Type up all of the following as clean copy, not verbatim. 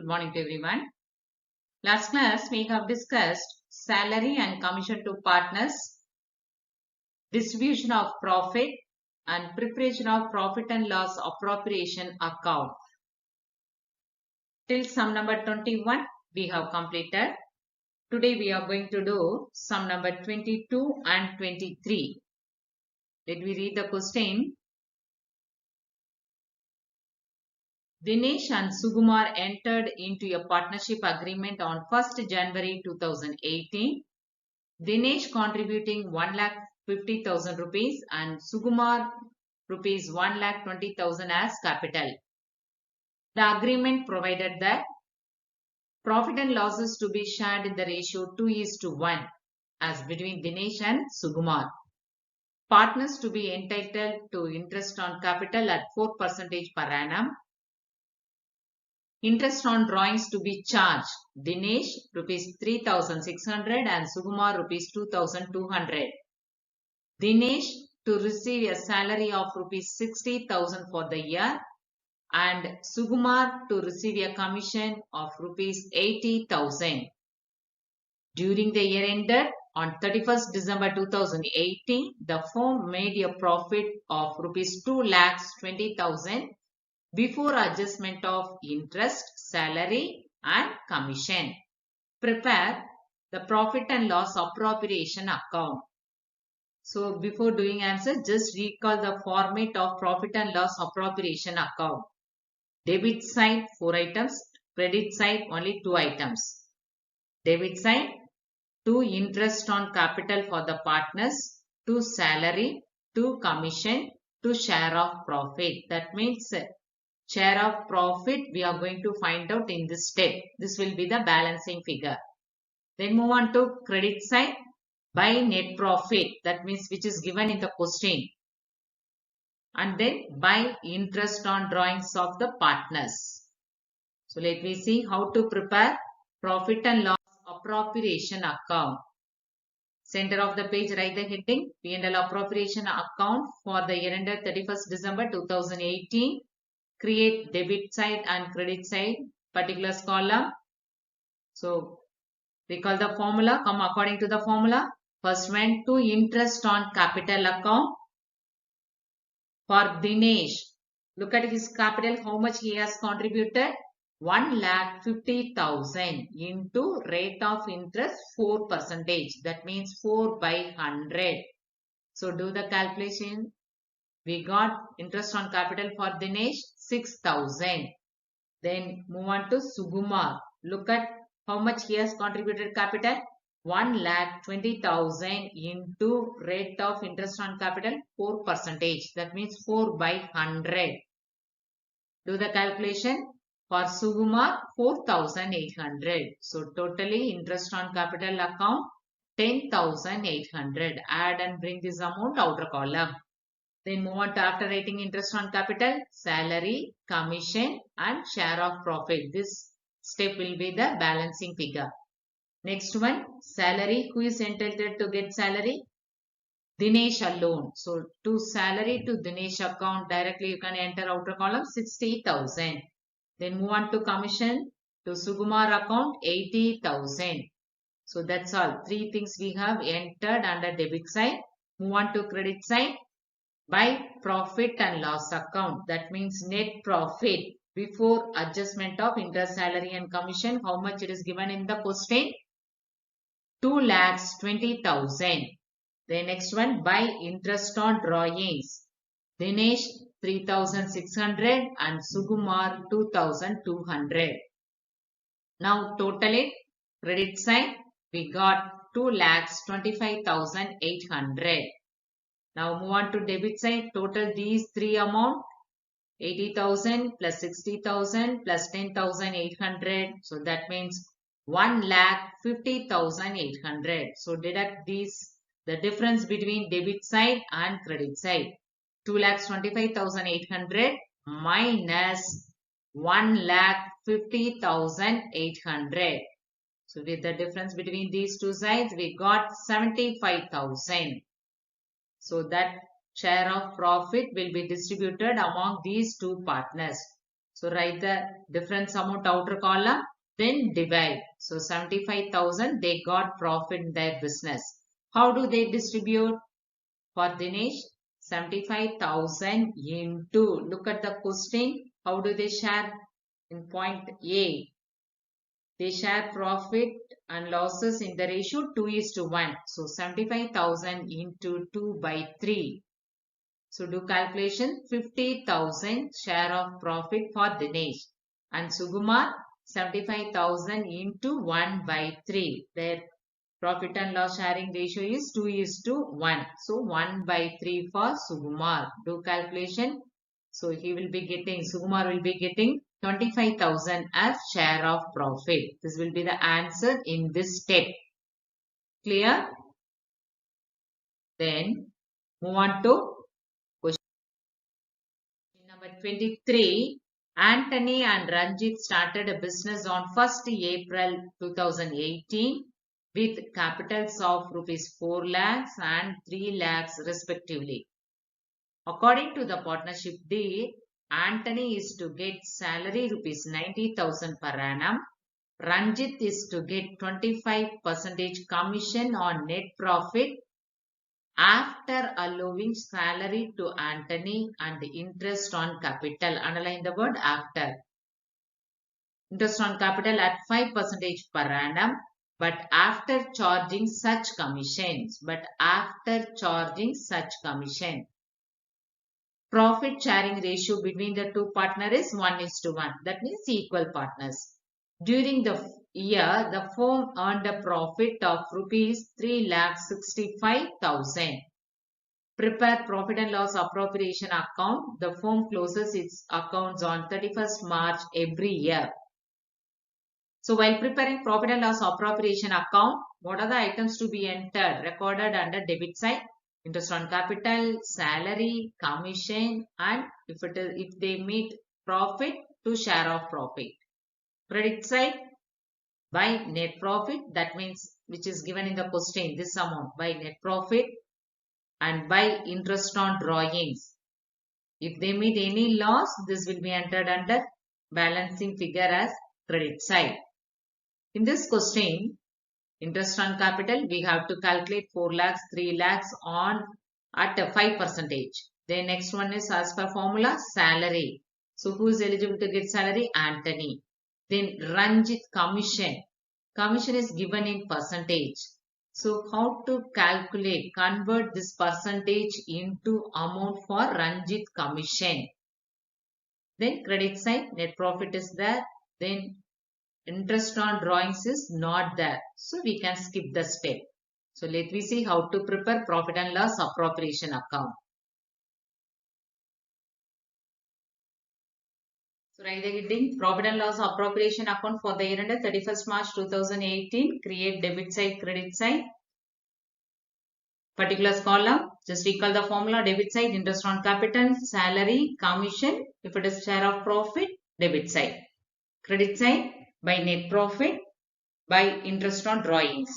morning to everyone. Last class we have discussed salary and commission to partners, distribution of profit and preparation of profit and loss appropriation account. Till sum number 21 we have completed. Today we are going to do sum number 22 and 23. Let me read the question. Dinesh and Sukumar entered into a partnership agreement on 1st January 2018. Dinesh contributing 1,50,000 rupees and Sukumar rupees 1,20,000 as capital. The agreement provided that profit and losses to be shared in the ratio 2:1 as between Dinesh and Sukumar. Partners to be entitled to interest on capital at 4% per annum. Interest on drawings to be charged. Dinesh rupees 3,600 and Sukumar rupees 2,200. Dinesh to receive a salary of rupees 60,000 for the year and Sukumar to receive a commission of rupees 80,000. During the year ended on 31st December 2018, the firm made a profit of rupees 2,20,000 before adjustment of interest, salary and commission. Prepare the profit and loss appropriation account. So before doing answer, just recall the format of profit and loss appropriation account. Debit side 4 items, credit side only 2 items. Debit side 2 interest on capital for the partners, 2 salary, 2 commission, 2 share of profit. That means share of profit we are going to find out in this step. This will be the balancing figure. Then move on to credit side by net profit. That means which is given in the question. And then by interest on drawings of the partners. So let me see how to prepare profit and loss appropriation account. Center of the page write the heading P&L appropriation account for the year ended 31st December 2018. Create debit side and credit side particulars column. So recall the formula, come according to the formula. First one, to interest on capital account. For Dinesh, look at his capital, how much he has contributed. 1,50,000 into rate of interest 4%. That means 4 by 100. So do the calculation. We got interest on capital for Dinesh 6,000. Then move on to Sukumar. Look at how much he has contributed capital. 1,20,000 into rate of interest on capital 4%. That means 4 by 100. Do the calculation. For Sukumar 4,800. So totally interest on capital account 10,800. Add and bring this amount outer column. Then move on to after writing interest on capital, salary, commission and share of profit. This step will be the balancing figure. Next one, salary. Who is entitled to get salary? Dinesh alone. So to salary to Dinesh account directly you can enter outer column 60,000. Then move on to commission to Sukumar account 80,000. So that's all. 3 things we have entered under debit side. Move on to credit side. By profit and loss account, that means net profit before adjustment of interest, salary and commission. How much it is given in the question? 2,20,000. The next one, by interest on drawings. Dinesh 3,600 and Sukumar 2,200. Now total it. Credit side we got 2,25,800. Now move on to debit side. Total these 3 amount 80,000 plus 60,000 plus 10,800. So that means 1,50,800. So deduct these, the difference between debit side and credit side. 2,25,800 minus 1,50,800. So with the difference between these two sides we got 75,000. So that share of profit will be distributed among these two partners. So write the difference amount outer column, then divide. So 75,000 they got profit in their business. How do they distribute? For Dinesh, 75,000 into, look at the question, how do they share? In point A, they share profit and losses in the ratio 2:1. So 75,000 into 2 by 3. So do calculation, 50,000 share of profit for Dinesh. And Sugumar, 75,000 into 1 by 3. Their profit and loss sharing ratio is 2:1. So 1 by 3 for Sugumar. Do calculation. So Sugumar will be getting 25,000 as share of profit. This will be the answer in this step. Clear? Then move on to question number 23. Anthony and Ranjit started a business on 1st April 2018 with capitals of rupees 4 lakhs and 3 lakhs respectively. According to the partnership deed, Anthony is to get salary rupees 90,000 per annum. Ranjit is to get 25% commission on net profit after allowing salary to Anthony and interest on capital. Underline the word after. Interest on capital at 5% per annum, but after charging such commissions. Profit sharing ratio between the two partners is 1:1. That means equal partners. During the year, the firm earned a profit of rupees 3,65,000. Prepare profit and loss appropriation account. The firm closes its accounts on 31st March every year. So while preparing profit and loss appropriation account, what are the items to be entered, recorded under debit side? Interest on capital, salary, commission, and if they meet profit, to share of profit. Credit side, by net profit, that means which is given in the question, this amount by net profit, and by interest on drawings. If they meet any loss, this will be entered under balancing figure as credit side. In this question, interest on capital, we have to calculate 4 lakhs, 3 lakhs on at 5%. Then next one is as per formula, salary. So who is eligible to get salary? Anthony. Then Ranjit commission. Commission is given in percentage. So how to calculate, convert this percentage into amount for Ranjit commission. Then credit side, net profit is there. Then interest on drawings is not there. So we can skip the step. So let me see how to prepare profit and loss appropriation account. So write the heading, profit and loss appropriation account for the year ended 31st March 2018. Create debit side, credit side. Particulars column, just recall the formula, debit side, interest on capital, salary, commission. If it is share of profit, debit side. Credit side, by net profit, by interest on drawings.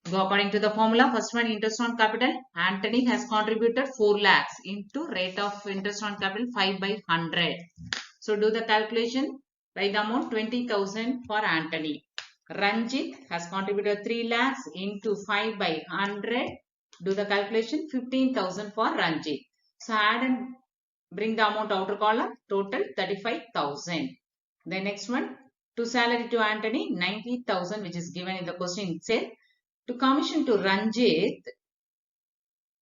Go according to the formula. First one, interest on capital. Anthony has contributed 4 lakhs into rate of interest on capital 5 by 100. So do the calculation. Write the amount 20,000 for Anthony. Ranjit has contributed 3 lakhs into 5 by 100. Do the calculation, 15,000 for Ranjit. So add and bring the amount outer column. Total 35,000. The next one, to salary to Anthony 90,000, which is given in the question itself. To commission to Ranjit,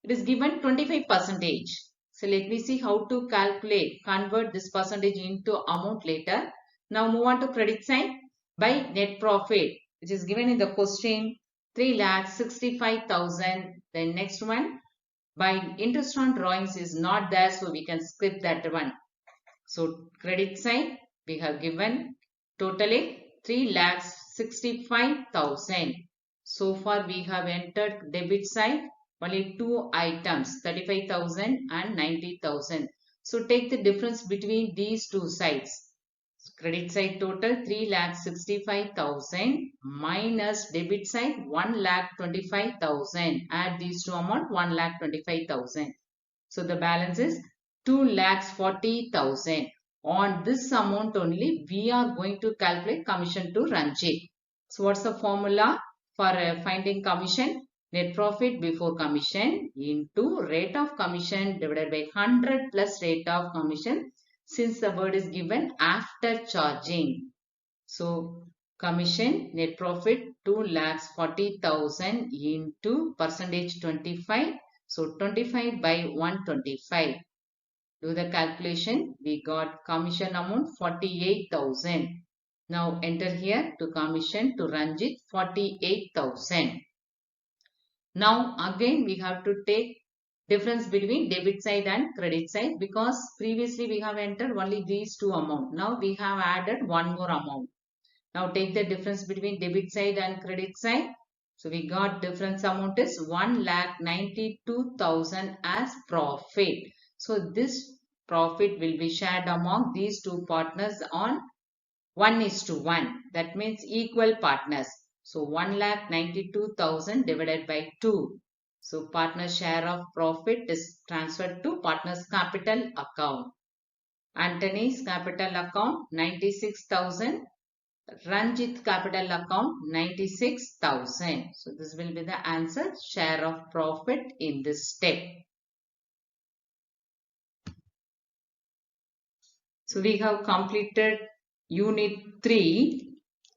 it is given 25%. So let me see how to calculate, convert this percentage into amount later. Now move on to credit side, by net profit, which is given in the question 3,65,000. Then next one, by interest on drawings is not there, so we can skip that one. So credit side, we have given totally 3,65,000. So far we have entered debit side only two items, 35,000 and 90,000. So take the difference between these two sides. Credit side total 3,65,000 minus debit side 1,25,000. Add these two amount 1,25,000. So the balance is 2,40,000. On this amount only, we are going to calculate commission to Ranjit. So what's the formula for finding commission? Net profit before commission into rate of commission divided by 100 plus rate of commission, since the word is given after charging. So commission net profit 2,40,000 into percentage 25. So 25 by 125. Do the calculation. We got commission amount 48,000. Now enter here to commission to Ranjit 48,000. Now again we have to take difference between debit side and credit side, because previously we have entered only these two amounts. Now we have added one more amount. Now take the difference between debit side and credit side. So we got difference amount is 1,92,000 as profit. So this profit will be shared among these two partners on 1:1. That means equal partners. So 1,92,000 divided by 2. So partner share of profit is transferred to partner's capital account. Antony's capital account 96,000. Ranjit capital account 96,000. So this will be the answer, share of profit in this step. So we have completed unit 3.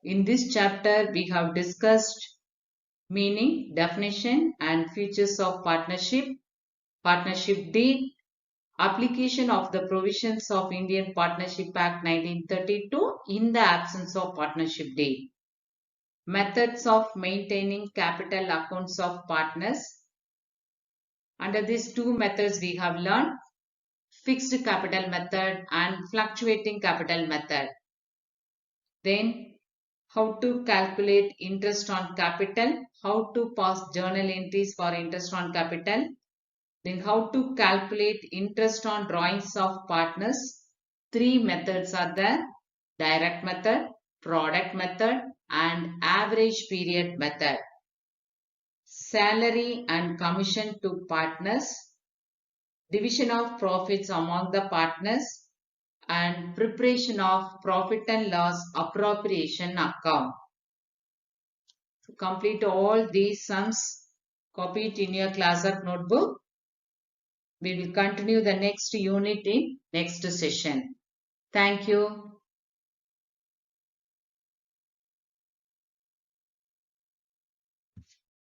In this chapter we have discussed meaning, definition and features of partnership, partnership deed, application of the provisions of Indian Partnership Act 1932 in the absence of partnership deed. Methods of maintaining capital accounts of partners. Under these two methods we have learned fixed capital method and fluctuating capital method. Then how to calculate interest on capital, how to pass journal entries for interest on capital, then how to calculate interest on drawings of partners. Three methods are there: direct method, product method and average period method. Salary and commission to partners, division of profits among the partners and preparation of profit and loss appropriation account. To complete all these sums, copy it in your classwork notebook. We will continue the next unit in next session. Thank you.